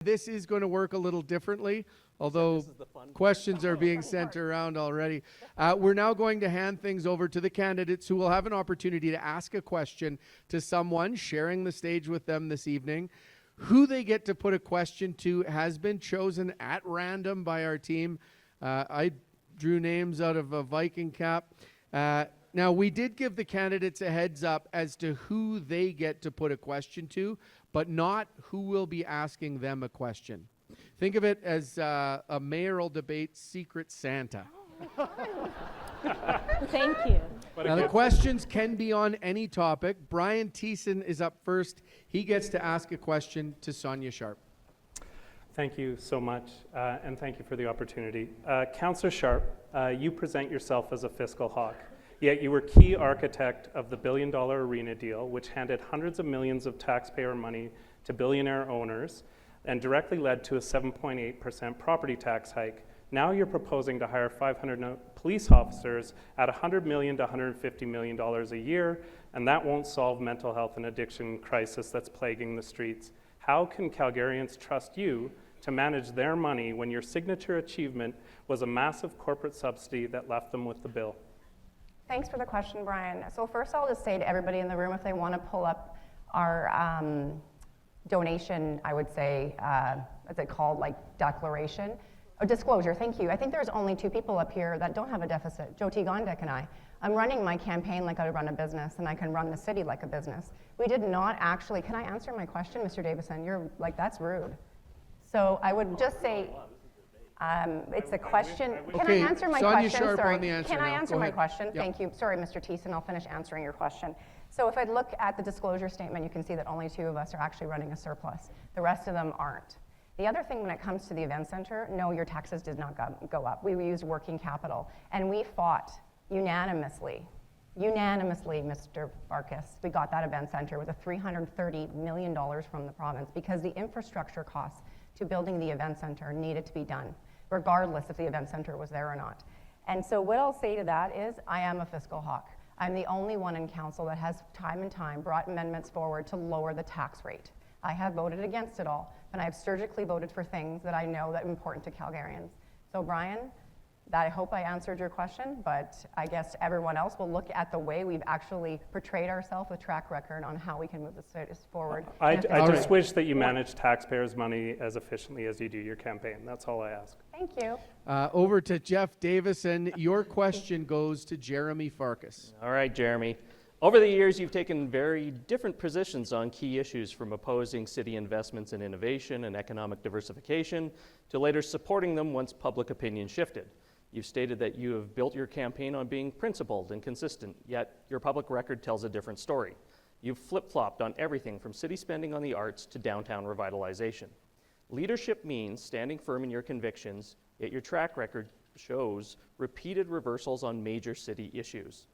This is going to work a little differently, although questions are being sent around already. We're now going to hand things over to the candidates who will have an opportunity to ask a question to someone sharing the stage with them this evening. Who they get to put a question to has been chosen at random by our team. I drew names out of a Viking cap. Now, we did give the candidates a heads up as to who they get to put a question to, but not who will be asking them a question. Think of it as a mayoral debate secret Santa. Thank you. Now, the questions can be on any topic. Brian Thiessen is up first. He gets to ask a question to Sonia Sharp. Thank you so much, and thank you for the opportunity. Councillor Sharp, you present yourself as a fiscal hawk, yet you were key architect of the billion-dollar arena deal, which handed hundreds of millions of taxpayer money to billionaire owners and directly led to a 7.8% property tax hike. Now you're proposing to hire 500 police officers at $100 million to $150 million a year, and that won't solve mental health and addiction crisis that's plaguing the streets. How can Calgarians trust you to manage their money when your signature achievement was a massive corporate subsidy that left them with the bill? Thanks for the question, Brian. So first I'll just say to everybody in the room, if they want to pull up our donation, I would say, what's it called, like declaration? Oh, disclosure, thank you. I think there's only two people up here that don't have a deficit, Jyoti Gondek and I. I'm running my campaign like I run a business, and I can run the city like a business. We did not actually, can I answer my question, Mr. Davison? You're like, that's rude. So I would just say, it's a question. Can I answer my Sonia question? Sharp Sorry. on the answer Can I now. answer Go my ahead. question? Yep. Thank you. Sorry, Mr. Thiessen, I'll finish answering your question. So if I look at the disclosure statement, you can see that only two of us are actually running a surplus. The rest of them aren't. The other thing when it comes to the event center, no, your taxes did not go up. We used working capital, and we fought unanimously, Mr. Farkas. We got that event center with a $330 million from the province because the infrastructure costs to building the event center needed to be done, regardless if the event center was there or not. And so what I'll say to that is I am a fiscal hawk. I'm the only one in council that has time and time brought amendments forward to lower the tax rate. I have voted against it all, but I have surgically voted for things that I know that are important to Calgarians. So Brian, I hope I answered your question, but I guess everyone else will look at the way we've actually portrayed ourselves with track record on how we can move this forward. I just wish that you manage taxpayers' money as efficiently as you do your campaign. That's all I ask. Thank you. Over to Jeff Davison. Your question goes to Jeremy Farkas. All right, Jeremy. Over the years, you've taken very different positions on key issues, from opposing city investments in innovation and economic diversification to later supporting them once public opinion shifted. You've stated that you have built your campaign on being principled and consistent, yet your public record tells a different story. You've flip-flopped on everything from city spending on the arts to downtown revitalization. Leadership means standing firm in your convictions, yet your track record shows repeated reversals on major city issues.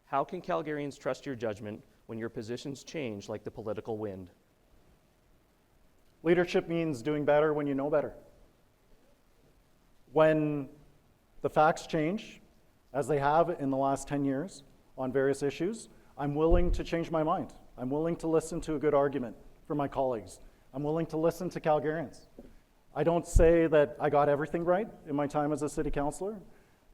How can Calgarians trust your judgment when your positions change like the political wind? Leadership means doing better when you know better. When the facts change, as they have in the last 10 years on various issues, I'm willing to change my mind. I'm willing to listen to a good argument from my colleagues. I'm willing to listen to Calgarians. I don't say that I got everything right in my time as a city councillor,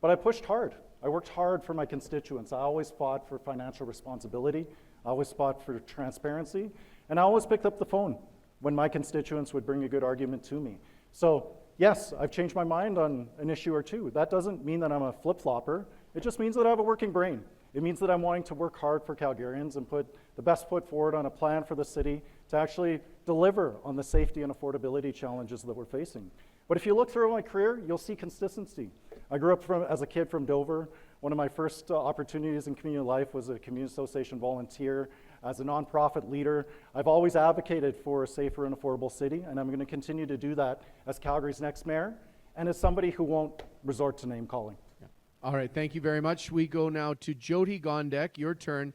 but I pushed hard. I worked hard for my constituents. I always fought for financial responsibility. I always fought for transparency. And I always picked up the phone when my constituents would bring a good argument to me. So yes, I've changed my mind on an issue or two. That doesn't mean that I'm a flip-flopper. It just means that I have a working brain. It means that I'm wanting to work hard for Calgarians and put the best foot forward on a plan for the city to actually deliver on the safety and affordability challenges that we're facing. But if you look through my career, you'll see consistency. I grew up as a kid from Dover. One of my first opportunities in community life was a community association volunteer. As a nonprofit leader, I've always advocated for a safer and affordable city, and I'm going to continue to do that as Calgary's next mayor and as somebody who won't resort to name calling. Yeah. All right, thank you very much. We go now to Jyoti Gondek. Your turn.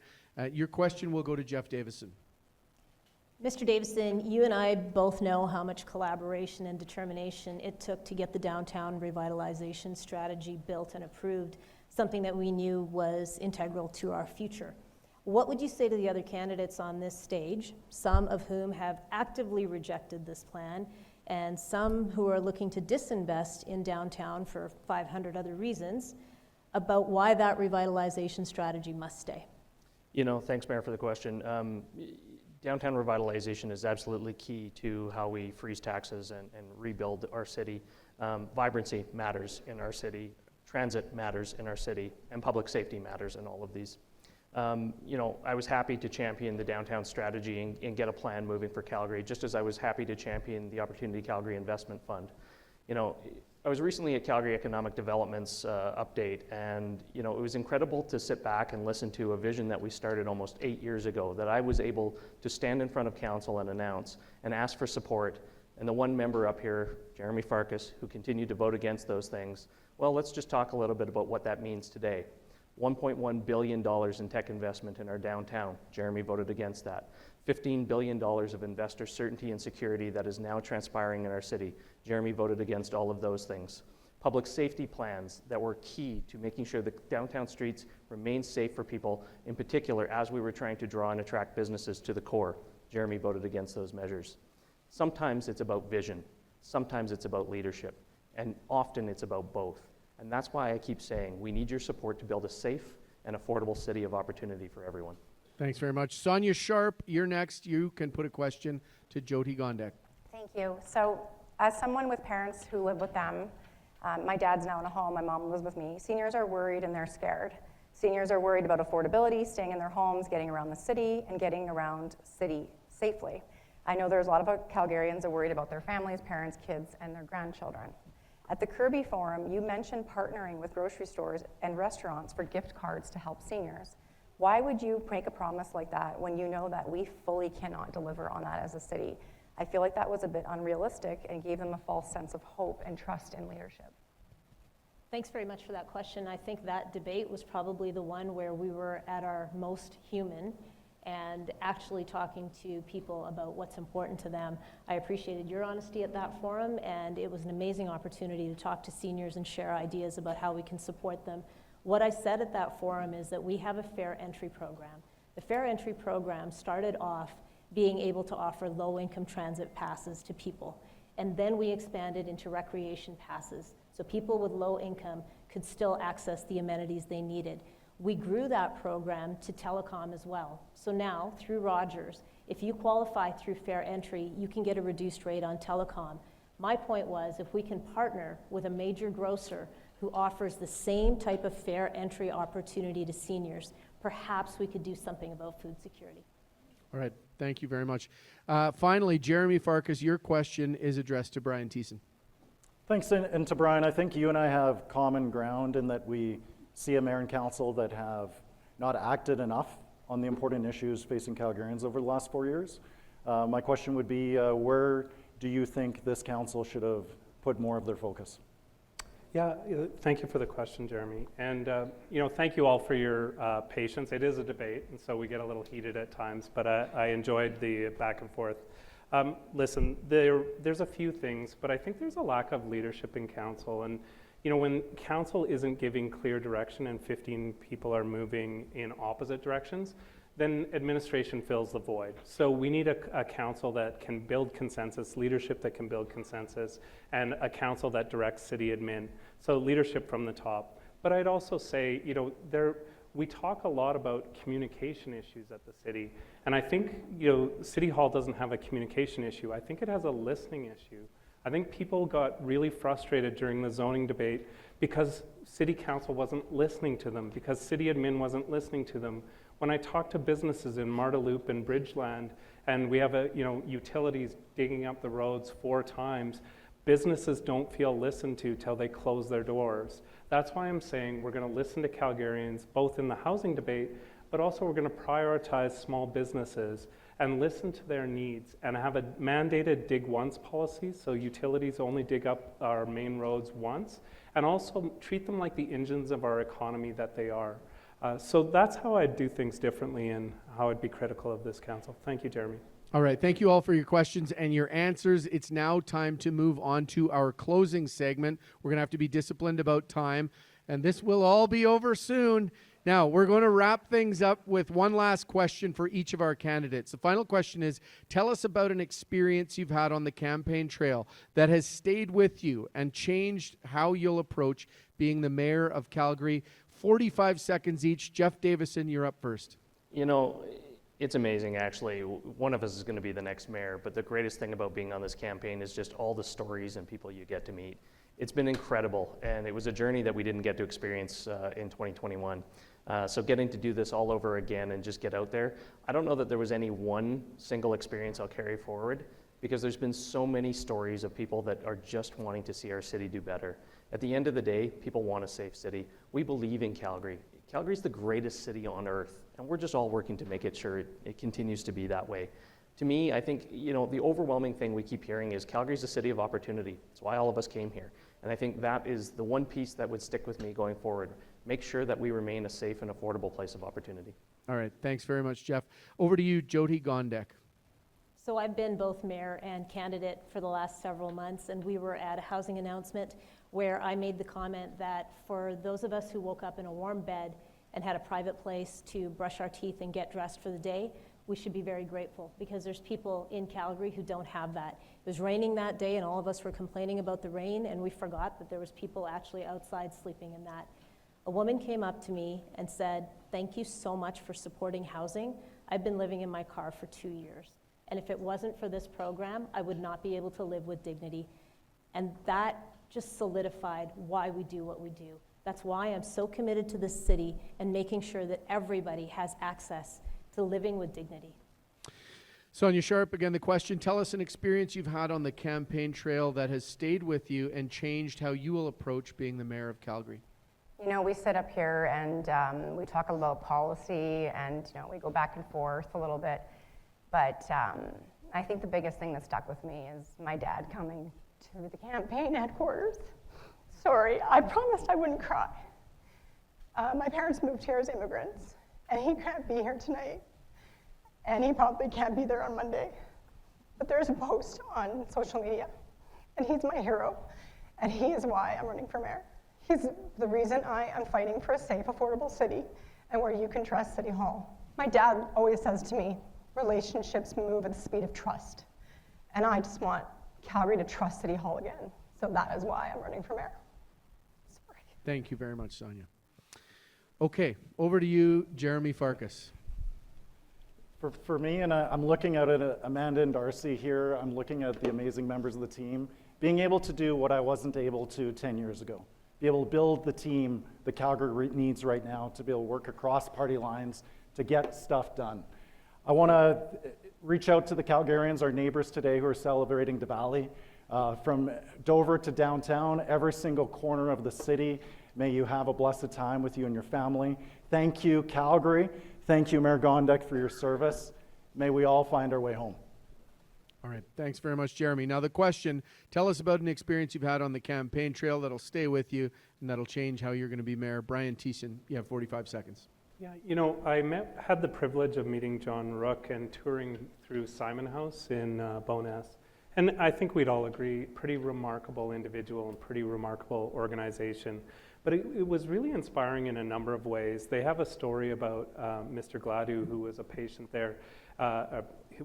Your question will go to Jeff Davison. Mr. Davison, you and I both know how much collaboration and determination it took to get the downtown revitalization strategy built and approved, something that we knew was integral to our future. What would you say to the other candidates on this stage, some of whom have actively rejected this plan, and some who are looking to disinvest in downtown for 500 other reasons, about why that revitalization strategy must stay. Thanks, Mayor, for the question. Downtown revitalization is absolutely key to how we freeze taxes and rebuild our city. Vibrancy matters in our city, transit matters in our city, and public safety matters in all of these. I was happy to champion the downtown strategy and get a plan moving for Calgary, just as I was happy to champion the Opportunity Calgary Investment Fund. I was recently at Calgary Economic Development's update, and it was incredible to sit back and listen to a vision that we started almost 8 years ago that I was able to stand in front of council and announce and ask for support. And the one member up here, Jeremy Farkas, who continued to vote against those things, well, let's just talk a little bit about what that means today. $1.1 billion in tech investment in our downtown. Jeremy voted against that. $15 billion of investor certainty and security that is now transpiring in our city. Jeremy voted against all of those things. Public safety plans that were key to making sure the downtown streets remain safe for people, in particular as we were trying to draw and attract businesses to the core. Jeremy voted against those measures. Sometimes it's about vision, sometimes it's about leadership, and often it's about both. And that's why I keep saying we need your support to build a safe and affordable city of opportunity for everyone. Thanks very much. Sonia Sharp, you're next. You can put a question to Jyoti Gondek. Thank you. So as someone with parents who live with them, my dad's now in a home, my mom lives with me, seniors are worried and they're scared. Seniors are worried about affordability, staying in their homes, getting around the city, and getting around city safely. I know there's a lot of Calgarians are worried about their families, parents, kids, and their grandchildren. At the Kirby Forum, you mentioned partnering with grocery stores and restaurants for gift cards to help seniors. Why would you make a promise like that when you know that we fully cannot deliver on that as a city? I feel like that was a bit unrealistic and gave them a false sense of hope and trust in leadership. Thanks very much for that question. I think that debate was probably the one where we were at our most human and actually talking to people about what's important to them. I appreciated your honesty at that forum, and it was an amazing opportunity to talk to seniors and share ideas about how we can support them. What I said at that forum is that we have a fair entry program. The fair entry program started off being able to offer low-income transit passes to people, and then we expanded into recreation passes, so people with low income could still access the amenities they needed. We grew that program to telecom as well. So now, through Rogers, if you qualify through fair entry, you can get a reduced rate on telecom. My point was, if we can partner with a major grocer who offers the same type of fair entry opportunity to seniors, perhaps we could do something about food security. All right, thank you very much. Finally, Jeremy Farkas, your question is addressed to Brian Thiessen. Thanks, and to Brian, I think you and I have common ground in that we see a mayor and council that have not acted enough on the important issues facing Calgarians over the last 4 years. My question would be, where do you think this council should have put more of their focus? Yeah, thank you for the question, Jeremy. And thank you all for your patience. It is a debate, and so we get a little heated at times, but I enjoyed the back and forth. Listen, there's a few things, but I think there's a lack of leadership in council. And when council isn't giving clear direction and 15 people are moving in opposite directions, then administration fills the void. So we need a council that can build consensus, leadership that can build consensus, and a council that directs city admin. So leadership from the top. But I'd also say, we talk a lot about communication issues at the city. And I think, City Hall doesn't have a communication issue. I think it has a listening issue. I think people got really frustrated during the zoning debate because City Council wasn't listening to them, because City Admin wasn't listening to them. When I talk to businesses in Marda Loop and Bridgeland, and we have utilities digging up the roads 4 times, businesses don't feel listened to till they close their doors. That's why I'm saying we're going to listen to Calgarians, both in the housing debate, but also we're going to prioritize small businesses and listen to their needs and have a mandated dig once policy, so utilities only dig up our main roads once, and also treat them like the engines of our economy that they are. So that's how I'd do things differently and how I'd be critical of this council. Thank you, Jeremy. All right, thank you all for your questions and your answers. It's now time to move on to our closing segment. We're going to have to be disciplined about time, and this will all be over soon. Now, we're going to wrap things up with one last question for each of our candidates. The final question is, tell us about an experience you've had on the campaign trail that has stayed with you and changed how you'll approach being the mayor of Calgary. 45 seconds each. Jeff Davison, you're up first. You know, it's amazing, actually. One of us is going to be the next mayor, but the greatest thing about being on this campaign is just all the stories and people you get to meet. It's been incredible, and it was a journey that we didn't get to experience in 2021. So getting to do this all over again and just get out there, I don't know that there was any one single experience I'll carry forward, because there's been so many stories of people that are just wanting to see our city do better. At the end of the day, people want a safe city. We believe in Calgary. Calgary's the greatest city on earth, and we're just all working to make it sure it continues to be that way. To me, I think, you know, the overwhelming thing we keep hearing is Calgary's a city of opportunity. It's why all of us came here. And I think that is the one piece that would stick with me going forward. Make sure that we remain a safe and affordable place of opportunity. All right. Thanks very much, Jeff. Over to you, Jyoti Gondek. So I've been both mayor and candidate for the last several months, and we were at a housing announcement where I made the comment that for those of us who woke up in a warm bed and had a private place to brush our teeth and get dressed for the day, we should be very grateful, because there's people in Calgary who don't have that. It was raining that day and all of us were complaining about the rain, and we forgot that there was people actually outside sleeping in that. A woman came up to me and said, "Thank you so much for supporting housing. I've been living in my car for 2 years. And if it wasn't for this program, I would not be able to live with dignity." And that just solidified why we do what we do. That's why I'm so committed to this city and making sure that everybody has access to living with dignity. Sonia Sharp, again, the question, tell us an experience you've had on the campaign trail that has stayed with you and changed how you will approach being the mayor of Calgary. You know, we sit up here and we talk about policy, and you know, we go back and forth a little bit. But I think the biggest thing that stuck with me is my dad coming to the campaign headquarters. Sorry, I promised I wouldn't cry. My parents moved here as immigrants, and he can't be here tonight. And he probably can't be there on Monday. But there's a post on social media, and he's my hero, and he is why I'm running for mayor. He's the reason I am fighting for a safe, affordable city and where you can trust City Hall. My dad always says to me, relationships move at the speed of trust. And I just want Calgary to trust City Hall again. So that is why I'm running for mayor. Sorry. Thank you very much, Sonia. Okay, over to you, Jeremy Farkas. For me, and I'm looking at it, Amanda and Darcy here, I'm looking at the amazing members of the team, being able to do what I wasn't able to 10 years ago. Be able to build the team that Calgary needs right now to be able to work across party lines to get stuff done. I want to reach out to the Calgarians, our neighbors today who are celebrating Diwali. From Dover to downtown, every single corner of the city, may you have a blessed time with you and your family. Thank you, Calgary. Thank you, Mayor Gondek, for your service. May we all find our way home. All right, thanks very much, Jeremy. Now the question, tell us about an experience you've had on the campaign trail that'll stay with you and that'll change how you're going to be mayor. Brian Thiessen, you have 45 seconds. Yeah, you know, I had the privilege of meeting John Rook and touring through Simon House in Bowness. And I think we'd all agree, pretty remarkable individual and pretty remarkable organization. But it was really inspiring in a number of ways. They have a story about Mr. Gladue, who was a patient there,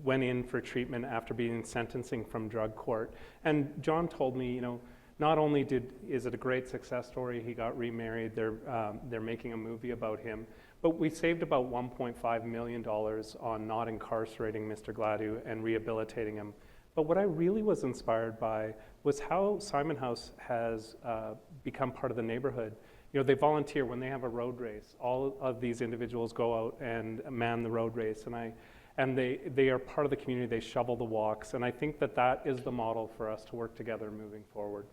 went in for treatment after being sentencing from drug court. And John told me, you know, not only is it a great success story, he got remarried, they're making a movie about him, but we saved about $1.5 million on not incarcerating Mr. Gladue and rehabilitating him. But what I really was inspired by was how Simon House has become part of the neighborhood. You know, they volunteer when they have a road race. All of these individuals go out and man the road race, and they are part of the community. They shovel the walks, and I think that is the model for us to work together moving forward.